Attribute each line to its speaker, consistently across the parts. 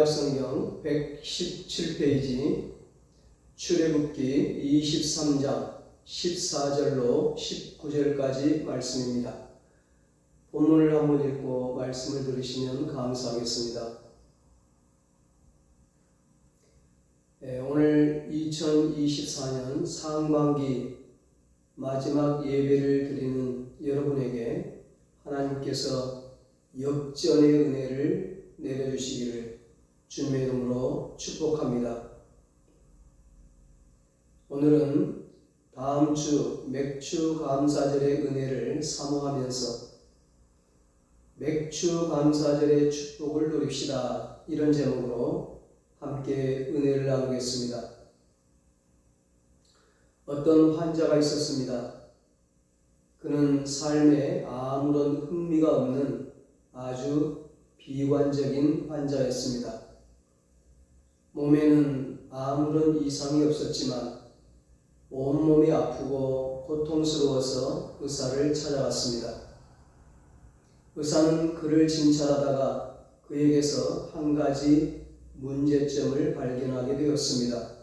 Speaker 1: 구약성경 117페이지 출애굽기 23장 14절로 19절까지 말씀입니다. 본문을 한번 읽고 말씀을 들으시면 감사하겠습니다. 오늘 2024년 상반기 마지막 예배를 드리는 여러분에게 하나님께서 역전의 은혜를 내려주시기를 주님의 이름으로 축복합니다. 오늘은 다음 주 맥주 감사절의 은혜를 사모하면서 맥주 감사절의 축복을 누립시다, 이런 제목으로 함께 은혜를 나누겠습니다. 어떤 환자가 있었습니다. 그는 삶에 아무런 흥미가 없는 아주 비관적인 환자였습니다. 몸에는 아무런 이상이 없었지만 온몸이 아프고 고통스러워서 의사를 찾아갔습니다. 의사는 그를 진찰하다가 그에게서 한 가지 문제점을 발견하게 되었습니다.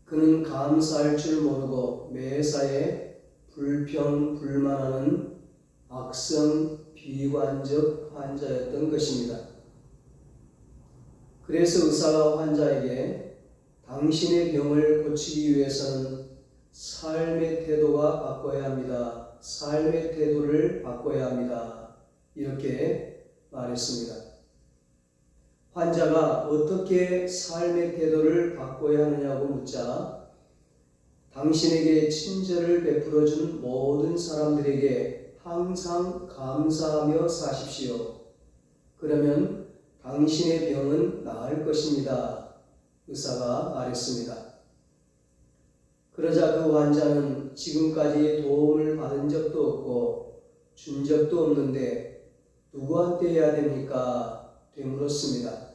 Speaker 1: 그는 감사할 줄 모르고 매사에 불평, 불만하는 악성 비관적 환자였던 것입니다. 그래서 의사가 환자에게 당신의 병을 고치기 위해서는 삶의 태도가 바꿔야 합니다. 삶의 태도를 바꿔야 합니다. 이렇게 말했습니다. 환자가 어떻게 삶의 태도를 바꿔야 하느냐고 묻자 당신에게 친절을 베풀어준 모든 사람들에게 항상 감사하며 사십시오. 그러면 당신의 병은 나을 것입니다. 의사가 말했습니다. 그러자 그 환자는 지금까지 도움을 받은 적도 없고 준 적도 없는데 누구한테 해야 됩니까? 되물었습니다.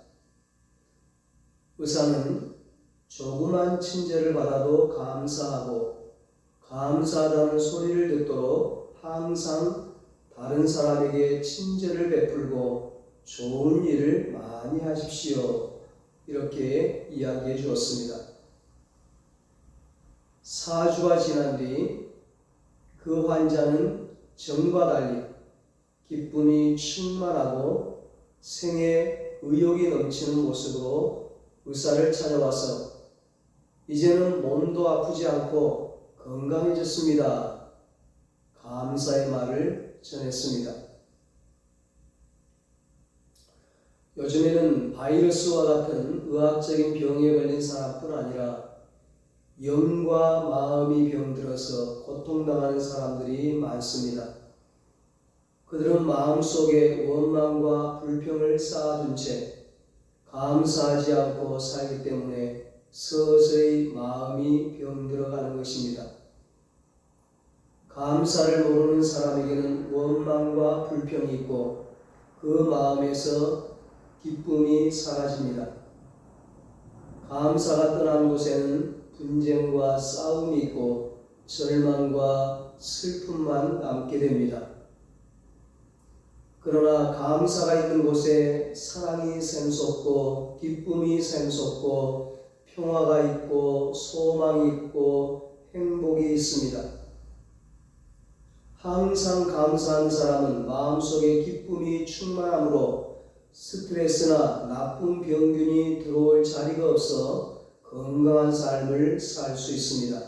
Speaker 1: 의사는 조그만 친절을 받아도 감사하고 감사하다는 소리를 듣도록 항상 다른 사람에게 친절을 베풀고 좋은 일을 많이 하십시오. 이렇게 이야기해 주었습니다. 4주가 지난 뒤 그 환자는 전과 달리 기쁨이 충만하고 생에 의욕이 넘치는 모습으로 의사를 찾아와서 이제는 몸도 아프지 않고 건강해졌습니다. 감사의 말을 전했습니다. 요즘에는 바이러스와 같은 의학적인 병에 걸린 사람뿐 아니라 영과 마음이 병들어서 고통당하는 사람들이 많습니다. 그들은 마음속에 원망과 불평을 쌓아둔 채 감사하지 않고 살기 때문에 서서히 마음이 병들어가는 것입니다. 감사를 모르는 사람에게는 원망과 불평이 있고 그 마음에서 기쁨이 사라집니다. 감사가 떠난 곳에는 분쟁과 싸움이 있고 절망과 슬픔만 남게 됩니다. 그러나 감사가 있는 곳에 사랑이 샘솟고 기쁨이 샘솟고 평화가 있고 소망이 있고 행복이 있습니다. 항상 감사한 사람은 마음속에 기쁨이 충만하므로 스트레스나 나쁜 병균이 들어올 자리가 없어 건강한 삶을 살 수 있습니다.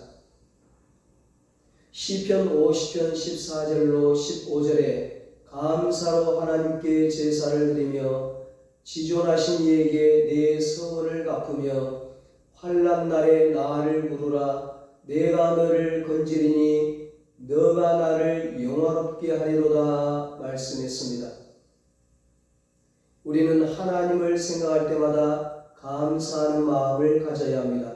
Speaker 1: 시편 50편 14절로 15절에 감사로 하나님께 제사를 드리며 지존하신 이에게 내 성을 갚으며 환난 날에 나를 부르라. 내가 너를 건지리니 너가 나를 영화롭게 하리로다 말씀했습니다. 우리는 하나님을 생각할 때마다 감사하는 마음을 가져야 합니다.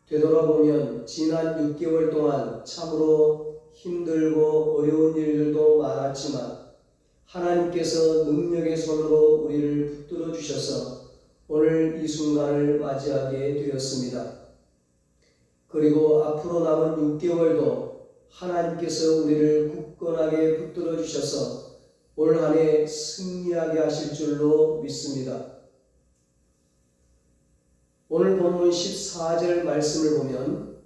Speaker 1: 되돌아보면 지난 6개월 동안 참으로 힘들고 어려운 일들도 많았지만 하나님께서 능력의 손으로 우리를 붙들어 주셔서 오늘 이 순간을 맞이하게 되었습니다. 그리고 앞으로 남은 6개월도 하나님께서 우리를 굳건하게 붙들어 주셔서 올 한 해 승리하게 하실 줄로 믿습니다. 오늘 본문 14절 말씀을 보면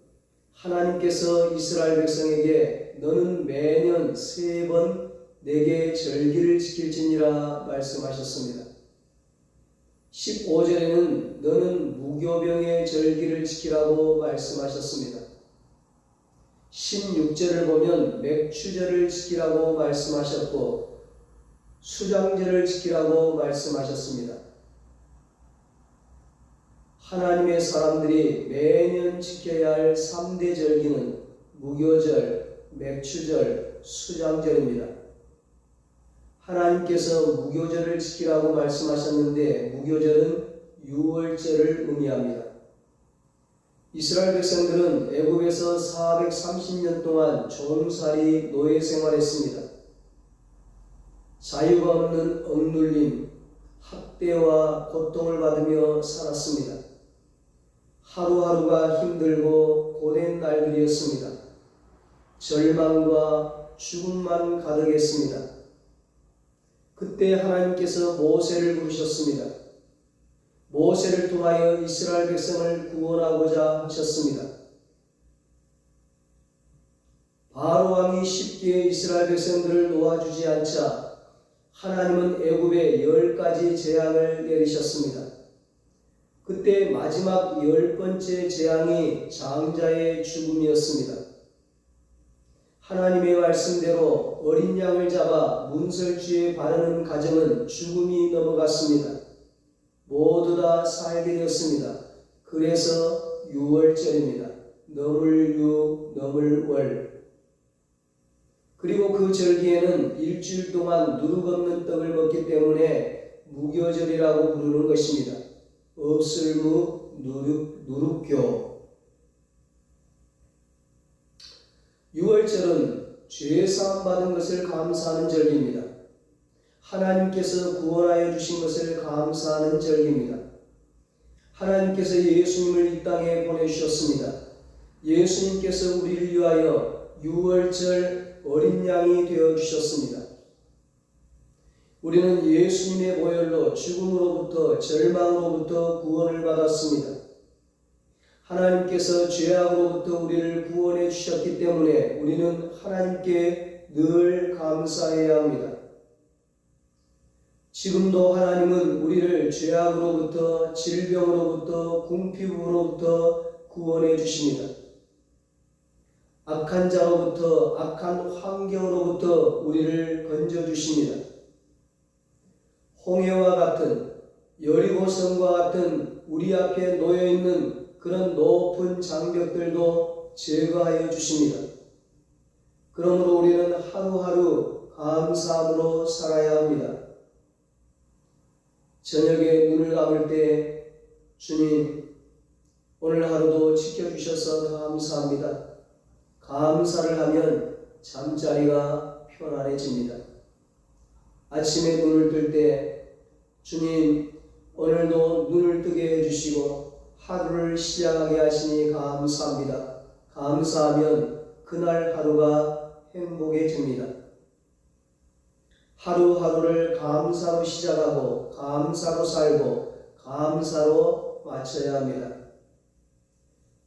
Speaker 1: 하나님께서 이스라엘 백성에게 너는 매년 3번 내게 절기를 지킬지니라 말씀하셨습니다. 15절에는 너는 무교병의 절기를 지키라고 말씀하셨습니다. 16절을 보면 맥추절을 지키라고 말씀하셨고 수장절을 지키라고 말씀하셨습니다. 하나님의 사람들이 매년 지켜야 할 3대 절기는 무교절, 맥추절, 수장절입니다. 하나님께서 무교절을 지키라고 말씀하셨는데 무교절은 유월절을 의미합니다. 이스라엘 백성들은 애굽에서 430년 동안 종살이 노예 생활했습니다. 자유가 없는 억눌림, 학대와 고통을 받으며 살았습니다. 하루하루가 힘들고 고된 날들이었습니다. 절망과 죽음만 가득했습니다. 그때 하나님께서 모세를 부르셨습니다. 모세를 통하여 이스라엘 백성을 구원하고자 하셨습니다. 바로 왕이 쉽게 이스라엘 백성들을 놓아주지 않자 하나님은 애굽에 10가지 재앙을 내리셨습니다. 그때 마지막 10번째 재앙이 장자의 죽음이었습니다. 하나님의 말씀대로 어린 양을 잡아 문설주에 바르는 가정은 죽음이 넘어갔습니다. 모두 다 살게 되었습니다. 그래서 유월절입니다. 너물유, 너물월. 그리고 그 절기에는 일주일 동안 누룩 없는 떡을 먹기 때문에 무교절이라고 부르는 것입니다. 없을무 누룩교. 유월절은 죄 사함 받은 것을 감사하는 절기입니다. 하나님께서 구원하여 주신 것을 감사하는 절기입니다. 하나님께서 예수님을 이 땅에 보내주셨습니다. 예수님께서 우리를 위하여 유월절 어린 양이 되어주셨습니다. 우리는 예수님의 보혈로 죽음으로부터 절망으로부터 구원을 받았습니다. 하나님께서 죄악으로부터 우리를 구원해 주셨기 때문에 우리는 하나님께 늘 감사해야 합니다. 지금도 하나님은 우리를 죄악으로부터 질병으로부터 궁핍으로부터 구원해 주십니다. 악한 자로부터 악한 환경으로부터 우리를 건져 주십니다. 홍해와 같은 여리고성과 같은 우리 앞에 놓여있는 그런 높은 장벽들도 제거하여 주십니다. 그러므로 우리는 하루하루 감사함으로 살아야 합니다. 저녁에 눈을 감을 때 주님 오늘 하루도 지켜주셔서 감사합니다. 감사를 하면 잠자리가 편안해집니다. 아침에 눈을 뜰 때 주님 오늘도 눈을 뜨게 해주시고 하루를 시작하게 하시니 감사합니다. 감사하면 그날 하루가 행복해집니다. 하루하루를 감사로 시작하고 감사로 살고 감사로 마쳐야 합니다.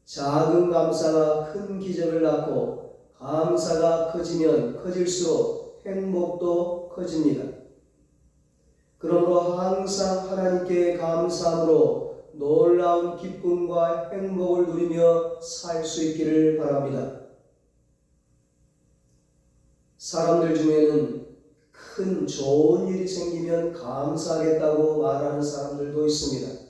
Speaker 1: 작은 감사가 큰 기적을 낳고 감사가 커지면 커질수록 행복도 커집니다. 그러므로 항상 하나님께 감사함으로 놀라운 기쁨과 행복을 누리며 살 수 있기를 바랍니다. 사람들 중에는 큰 좋은 일이 생기면 감사하겠다고 말하는 사람들도 있습니다.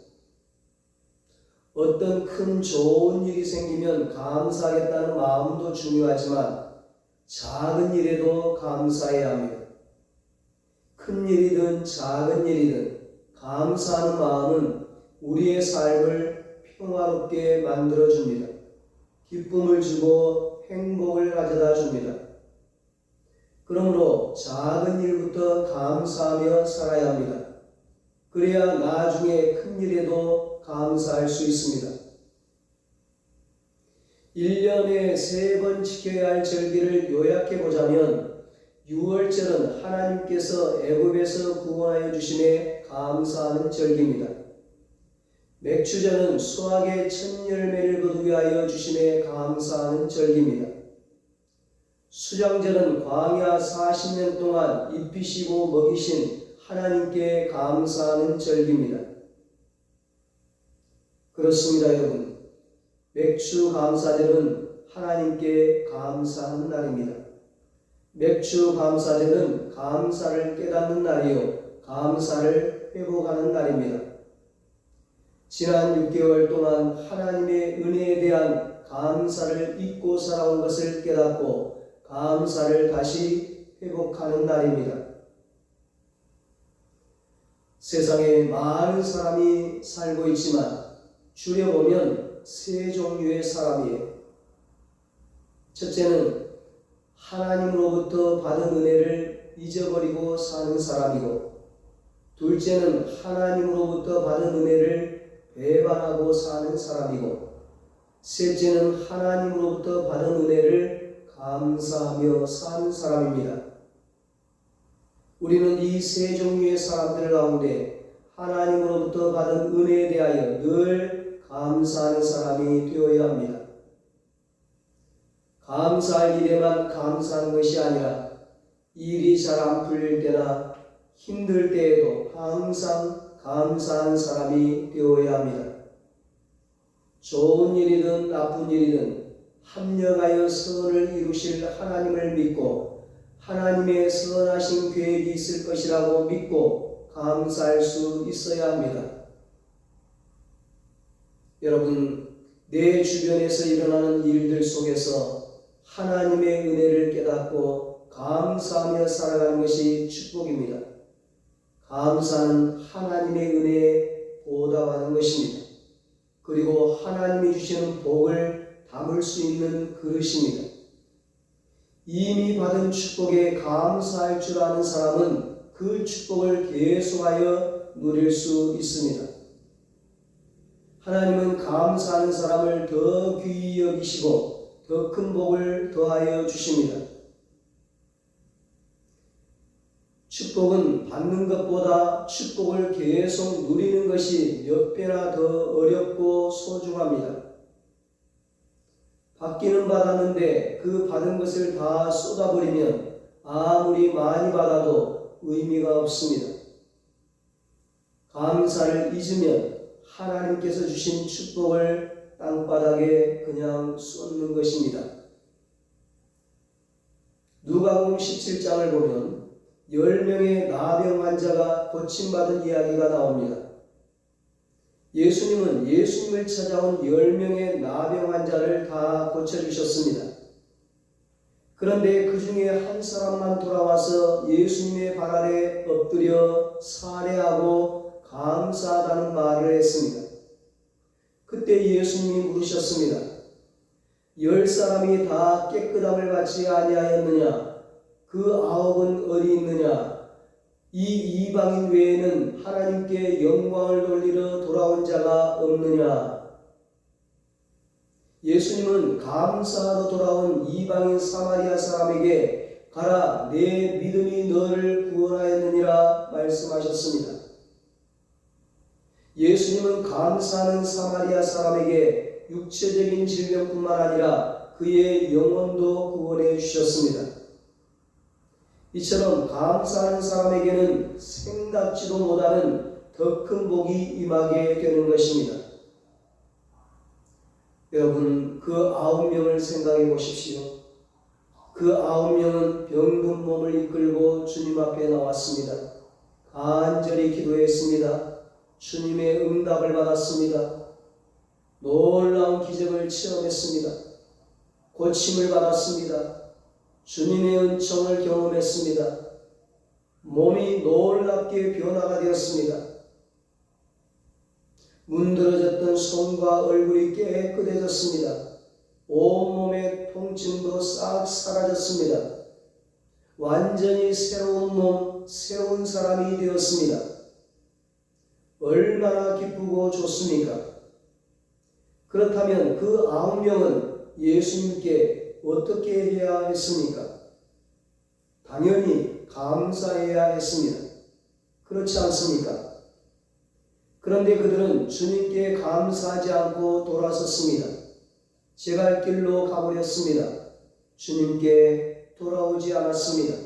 Speaker 1: 어떤 큰 좋은 일이 생기면 감사하겠다는 마음도 중요하지만 작은 일에도 감사해야 합니다. 큰 일이든 작은 일이든 감사하는 마음은 우리의 삶을 평화롭게 만들어줍니다. 기쁨을 주고 행복을 가져다 줍니다. 그러므로 작은 일부터 감사하며 살아야 합니다. 그래야 나중에 큰 일에도 감사할 수 있습니다. 1년에 3번 지켜야 할 절기를 요약해 보자면 유월절은 하나님께서 애굽에서 구원하여 주심에 감사하는 절기입니다. 맥추절은 수확의 첫 열매를 거두게 하여 주심에 감사하는 절기입니다. 수장절은 광야 40년 동안 입히시고 먹이신 하나님께 감사하는 절기입니다. 그렇습니다, 여러분. 맥추 감사절은 하나님께 감사하는 날입니다. 맥추 감사절은 감사를 깨닫는 날이요, 감사를 회복하는 날입니다. 지난 6개월 동안 하나님의 은혜에 대한 감사를 잊고 살아온 것을 깨닫고 감사를 다시 회복하는 날입니다. 세상에 많은 사람이 살고 있지만 줄여보면 세 종류의 사람이에요. 첫째는 하나님으로부터 받은 은혜를 잊어버리고 사는 사람이고, 둘째는 하나님으로부터 받은 은혜를 배반하고 사는 사람이고, 셋째는 하나님으로부터 받은 은혜를 감사하며 사는 사람입니다. 우리는 이 세 종류의 사람들 가운데 하나님으로부터 받은 은혜에 대하여 늘 감사하는 사람이 되어야 합니다. 감사할 일에만 감사하는 것이 아니라 일이 잘 안 풀릴 때나 힘들 때에도 항상 감사하는 사람이 되어야 합니다. 좋은 일이든 나쁜 일이든 합력하여 선을 이루실 하나님을 믿고 하나님의 선하신 계획이 있을 것이라고 믿고 감사할 수 있어야 합니다. 여러분, 내 주변에서 일어나는 일들 속에서 하나님의 은혜를 깨닫고 감사하며 살아가는 것이 축복입니다. 감사는 하나님의 은혜에 보답하는 것입니다. 그리고 하나님이 주시는 복을 담을 수 있는 그릇입니다. 이미 받은 축복에 감사할 줄 아는 사람은 그 축복을 계속하여 누릴 수 있습니다. 하나님은 감사하는 사람을 더 귀히 여기시고 더 큰 복을 더하여 주십니다. 축복은 받는 것보다 축복을 계속 누리는 것이 몇 배나 더 어렵고 소중합니다. 받기는 받았는데 그 받은 것을 다 쏟아버리면 아무리 많이 받아도 의미가 없습니다. 감사를 잊으면 하나님께서 주신 축복을 땅바닥에 그냥 쏟는 것입니다. 누가복음 17장을 보면 10명의 나병 환자가 고침받은 이야기가 나옵니다. 예수님은 예수님을 찾아온 10명의 나병 환자를 다 고쳐주셨습니다. 그런데 그 중에 한 사람만 돌아와서 예수님의 발 아래 엎드려 살해하고 감사하다는 말을 했습니다. 그때 예수님이 물으셨습니다. 10사람이 다 깨끗함을 받지 아니하였느냐? 그 9은 어디 있느냐? 이 이방인 외에는 하나님께 영광을 돌리러 돌아온 자가 없느냐? 예수님은 감사하러 돌아온 이방인 사마리아 사람에게 가라, 내 믿음이 너를 구원하였느니라 말씀하셨습니다. 예수님은 감사하는 사마리아 사람에게 육체적인 질병뿐만 아니라 그의 영혼도 구원해 주셨습니다. 이처럼 감사하는 사람에게는 생각지도 못하는 더 큰 복이 임하게 되는 것입니다. 여러분, 그 9명을 생각해 보십시오. 그 9명은 병든 몸을 이끌고 주님 앞에 나왔습니다. 간절히 기도했습니다. 주님의 응답을 받았습니다. 놀라운 기적을 체험했습니다. 고침을 받았습니다. 주님의 은총을 경험했습니다. 몸이 놀랍게 변화가 되었습니다. 문드러졌던 손과 얼굴이 깨끗해졌습니다. 온몸의 통증도 싹 사라졌습니다. 완전히 새로운 몸, 새로운 사람이 되었습니다. 얼마나 기쁘고 좋습니까? 그렇다면 그 9명은 예수님께 어떻게 해야 했습니까? 당연히 감사해야 했습니다. 그렇지 않습니까? 그런데 그들은 주님께 감사하지 않고 돌아섰습니다. 제 갈 길로 가버렸습니다. 주님께 돌아오지 않았습니다.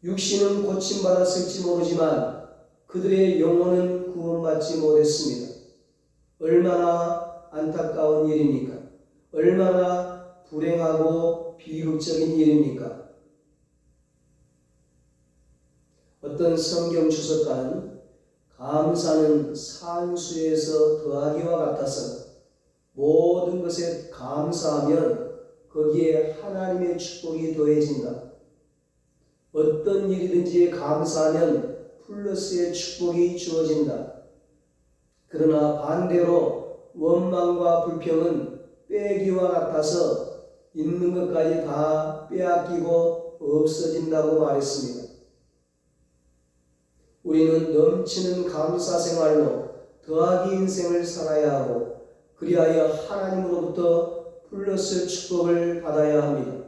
Speaker 1: 육신은 고침받았을지 모르지만 그들의 영혼은 구원받지 못했습니다. 얼마나 안타까운 일입니까? 얼마나 불행하고 비극적인 일입니까? 어떤 성경 주석가는 감사는 산수에서 더하기와 같아서 모든 것에 감사하면 거기에 하나님의 축복이 더해진다. 어떤 일이든지 감사하면 플러스의 축복이 주어진다. 그러나 반대로 원망과 불평은 빼기와 같아서 있는 것까지 다 빼앗기고 없어진다고 말했습니다. 우리는 넘치는 감사 생활로 더하기 인생을 살아야 하고 그리하여 하나님으로부터 플러스 축복을 받아야 합니다.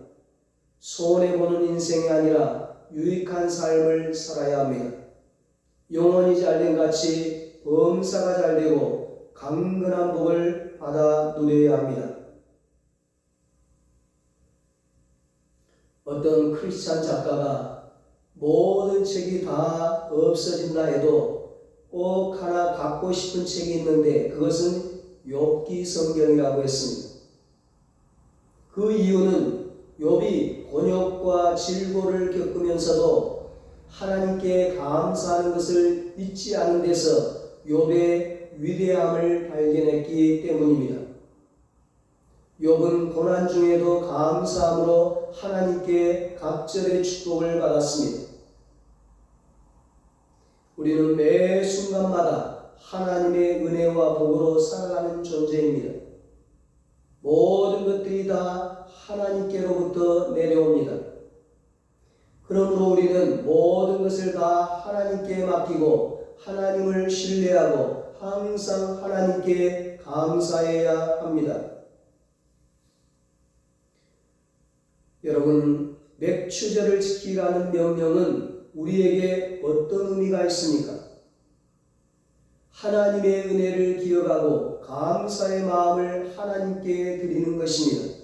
Speaker 1: 손해보는 인생이 아니라 유익한 삶을 살아야 합니다. 영혼이 잘된 같이 범사가 잘되고 강건한 복을 받아 누려야 합니다. 어떤 크리스찬 작가가 모든 책이 다 없어진다 해도 꼭 하나 갖고 싶은 책이 있는데 그것은 욥기 성경이라고 했습니다. 그 이유는 욥이 곤욕과 질고를 겪으면서도 하나님께 감사하는 것을 잊지 않은 데서 욥의 위대함을 발견했기 때문입니다. 욥은 고난 중에도 감사함으로 하나님께 갑절의 축복을 받았습니다. 우리는 매 순간마다 하나님의 은혜와 복으로 살아가는 존재입니다. 모든 것들이 다 하나님께로부터 내려옵니다. 그러므로 우리는 모든 것을 다 하나님께 맡기고 하나님을 신뢰하고 항상 하나님께 감사해야 합니다. 여러분, 맥추절을 지키라는 명령은 우리에게 어떤 의미가 있습니까? 하나님의 은혜를 기억하고 감사의 마음을 하나님께 드리는 것입니다.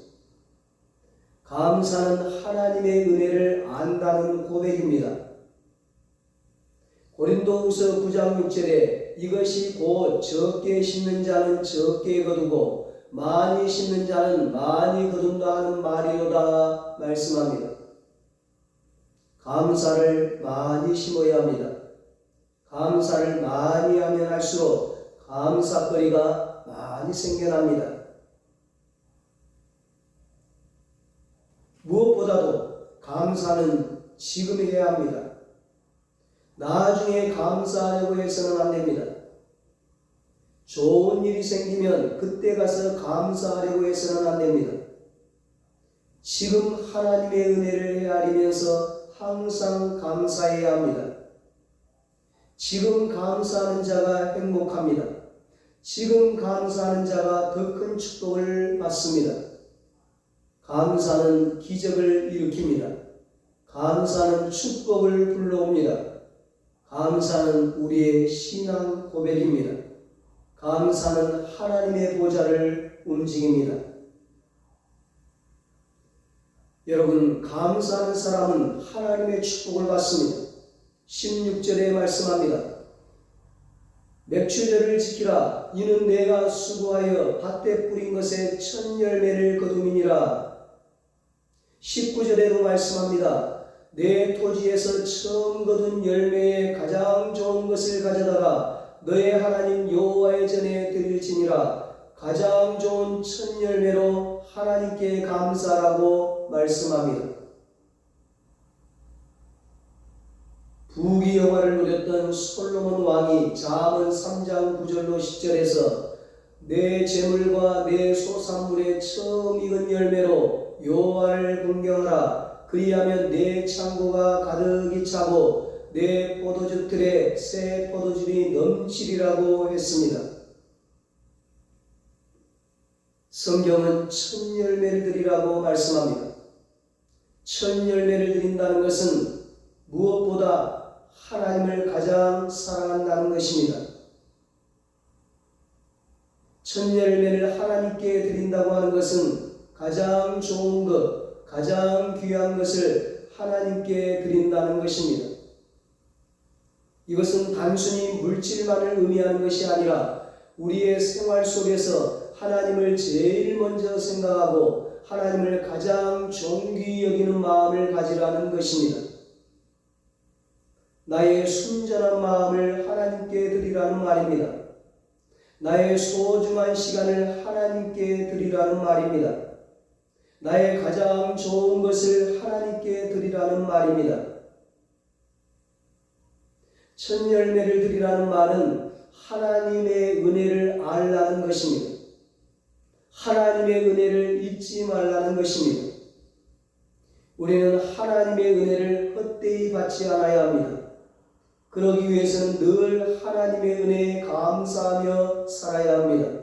Speaker 1: 감사는 하나님의 은혜를 안다는 고백입니다. 고린도후서 9장 6절에 이것이 곧 적게 심는 자는 적게 거두고 많이 심는 자는 많이 거둔다 하는 말이로다 말씀합니다. 감사를 많이 심어야 합니다. 감사를 많이 하면 할수록 감사거리가 많이 생겨납니다. 무엇보다도 감사는 지금 해야 합니다. 나중에 감사하려고 해서는 안 됩니다. 좋은 일이 생기면 그때 가서 감사하려고 해서는 안 됩니다. 지금 하나님의 은혜를 헤아리면서 항상 감사해야 합니다. 지금 감사하는 자가 행복합니다. 지금 감사하는 자가 더 큰 축복을 받습니다. 감사는 기적을 일으킵니다. 감사는 축복을 불러옵니다. 감사는 우리의 신앙 고백입니다. 감사는 하나님의 보좌를 움직입니다. 여러분, 감사하는 사람은 하나님의 축복을 받습니다. 16절에 말씀합니다. 맥추절을 지키라. 이는 내가 수고하여 밭에 뿌린 것에 첫 열매를 거둠이니라. 19절에도 말씀합니다. 내 토지에서 처음 거둔 열매의 가장 좋은 것을 가져다가 너의 하나님 여호와의 전에 드릴지니라. 가장 좋은 첫 열매로 하나님께 감사라고 말씀합니다. 부귀 영화를 누렸던 솔로몬 왕이 잠언 3장 9절로 10절에서 내 재물과 내 소산물의 처음 익은 열매로 여호와를 공경하라. 그리하면 내 창고가 가득히 차고 내 포도주 틀에 새 포도즙이 넘치리라고 했습니다. 성경은 첫 열매를 드리라고 말씀합니다. 첫 열매를 드린다는 것은 무엇보다 하나님을 가장 사랑한다는 것입니다. 첫 열매를 하나님께 드린다고 하는 것은 가장 좋은 것, 가장 귀한 것을 하나님께 드린다는 것입니다. 이것은 단순히 물질만을 의미하는 것이 아니라 우리의 생활 속에서 하나님을 제일 먼저 생각하고 하나님을 가장 존귀히 여기는 마음을 가지라는 것입니다. 나의 순전한 마음을 하나님께 드리라는 말입니다. 나의 소중한 시간을 하나님께 드리라는 말입니다. 나의 가장 좋은 것을 하나님께 드리라는 말입니다. 첫 열매를 드리라는 말은 하나님의 은혜를 알라는 것입니다. 하나님의 은혜를 잊지 말라는 것입니다. 우리는 하나님의 은혜를 헛되이 받지 않아야 합니다. 그러기 위해서는 늘 하나님의 은혜에 감사하며 살아야 합니다.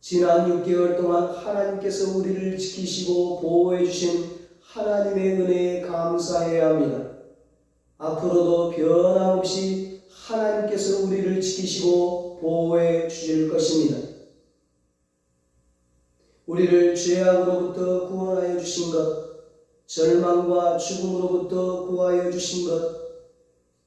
Speaker 1: 지난 6개월 동안 하나님께서 우리를 지키시고 보호해 주신 하나님의 은혜에 감사해야 합니다. 앞으로도 변함없이 하나님께서 우리를 지키시고 보호해 주실 것입니다. 우리를 죄악으로부터 구원하여 주신 것, 절망과 죽음으로부터 구하여 주신 것,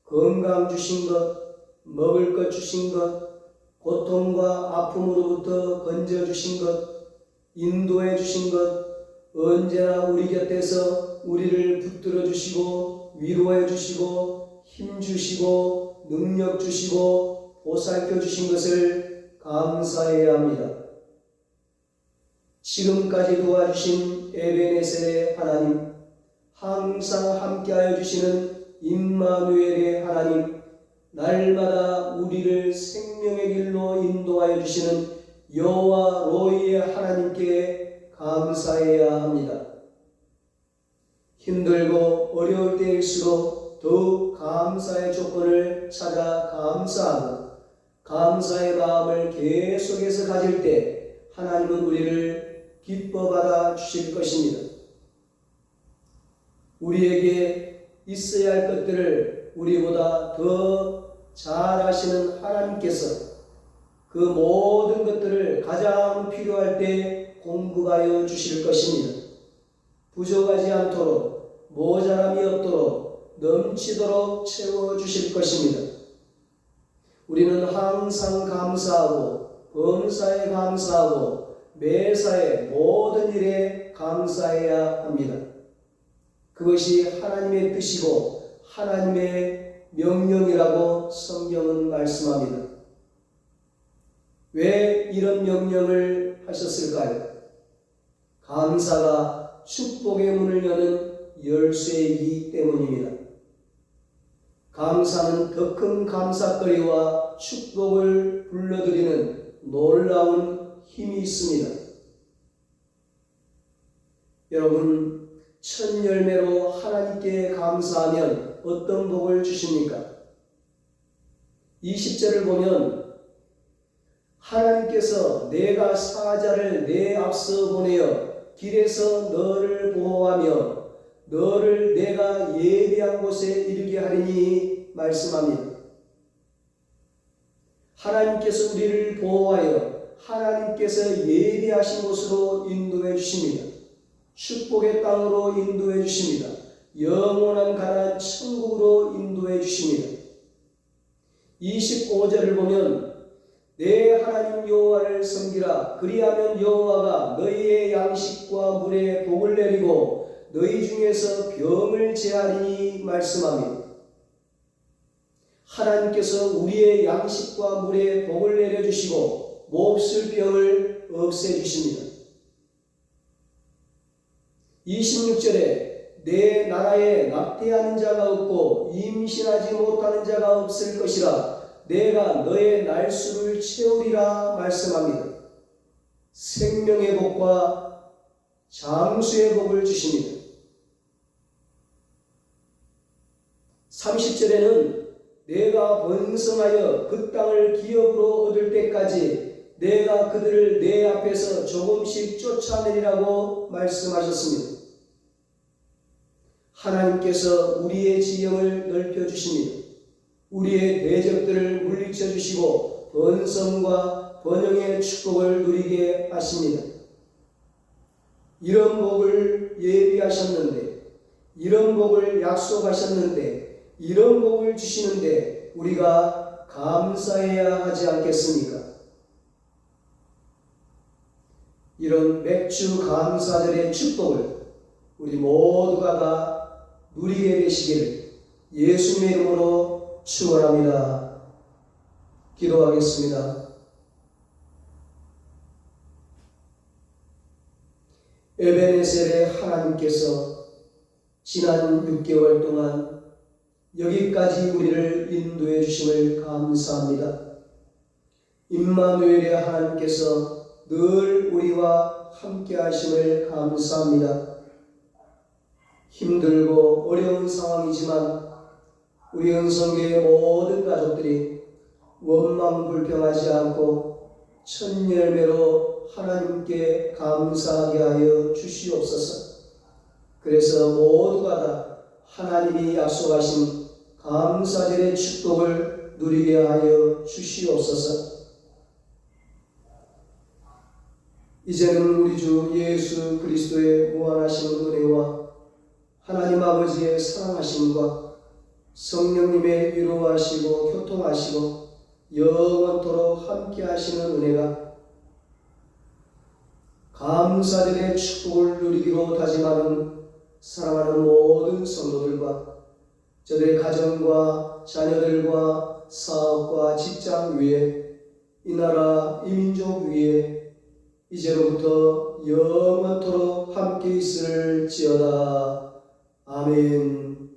Speaker 1: 건강 주신 것, 먹을 것 주신 것, 고통과 아픔으로부터 건져 주신 것, 인도해 주신 것, 언제나 우리 곁에서 우리를 붙들어 주시고 위로해 주시고 힘 주시고 능력 주시고 보살펴 주신 것을 감사해야 합니다. 지금까지 도와주신 에베네셀의 하나님, 항상 함께하여 주시는 임마누엘의 하나님, 날마다 우리를 생명의 길로 인도하여 주시는 여호와 로이의 하나님께 감사해야 합니다. 힘들고 어려울 때일수록 더욱 감사의 조건을 찾아 감사하고 감사의 마음을 계속해서 가질 때 하나님은 우리를 기뻐 받아 주실 것입니다. 우리에게 있어야 할 것들을 우리보다 더 잘 아시는 하나님께서 그 모든 것들을 가장 필요할 때 공급하여 주실 것입니다. 부족하지 않도록, 모자람이 없도록, 넘치도록 채워주실 것입니다. 우리는 항상 감사하고 범사에 감사하고 매사에 모든 일에 감사해야 합니다. 그것이 하나님의 뜻이고 하나님의 명령이라고 성경은 말씀합니다. 왜 이런 명령을 하셨을까요? 감사가 축복의 문을 여는 열쇠이기 때문입니다. 감사는 더 큰 감사거리와 축복을 불러들이는 놀라운 힘이 있습니다. 여러분, 첫 열매로 하나님께 감사하면 어떤 복을 주십니까? 20절을 보면 하나님께서 내가 사자를 내 앞서 보내어 길에서 너를 보호하며 너를 내가 예비한 곳에 이르게 하리니 말씀합니다. 하나님께서 우리를 보호하여 하나님께서 예비하신 곳으로 인도해 주십니다. 축복의 땅으로 인도해 주십니다. 영원한 가나안 천국으로 인도해 주십니다. 25절을 보면 내 하나님 여호와를 섬기라. 그리하면 여호와가 너희의 양식과 물에 복을 내리고 너희 중에서 병을 제하리니 말씀합니다. 하나님께서 우리의 양식과 물에 복을 내려주시고 몹쓸 병을 없애주십니다. 26절에 내 나라에 낙태하는 자가 없고 임신하지 못하는 자가 없을 것이라. 내가 너의 날수를 채우리라 말씀합니다. 생명의 복과 장수의 복을 주십니다. 30절에는 내가 번성하여 그 땅을 기업으로 얻을 때까지 내가 그들을 내 앞에서 조금씩 쫓아내리라고 말씀하셨습니다. 하나님께서 우리의 지경을 넓혀주십니다. 우리의 대적들을 물리쳐 주시고 번성과 번영의 축복을 누리게 하십니다. 이런 복을 예비하셨는데, 이런 복을 약속하셨는데, 이런 복을 주시는데 우리가 감사해야 하지 않겠습니까? 이런 맥주 감사절의 축복을 우리 모두가 다 누리게 되시기를 예수님의 이름으로 축원합니다. 기도하겠습니다. 에베네셀의 하나님께서 지난 6개월 동안 여기까지 우리를 인도해 주심을 감사합니다. 임마누엘의 하나님께서 늘 우리와 함께 하심을 감사합니다. 힘들고 어려운 상황이지만 우리 은성교의 모든 가족들이 원망불평하지 않고 천열매로 하나님께 감사하게 하여 주시옵소서. 그래서 모두가 다 하나님이 약속하신 감사절의 축복을 누리게 하여 주시옵소서. 이제는 우리 주 예수 그리스도의 무한하신 은혜와 하나님 아버지의 사랑하심과 성령님의 위로하시고 교통하시고 영원토록 함께 하시는 은혜가 감사절의 축복을 누리기로 다짐하는 사랑하는 모든 성도들과 저들의 가정과 자녀들과 사업과 직장 위에 이 나라 이 민족 위에 이제로부터 영원토록 함께 있을지어다. 아멘.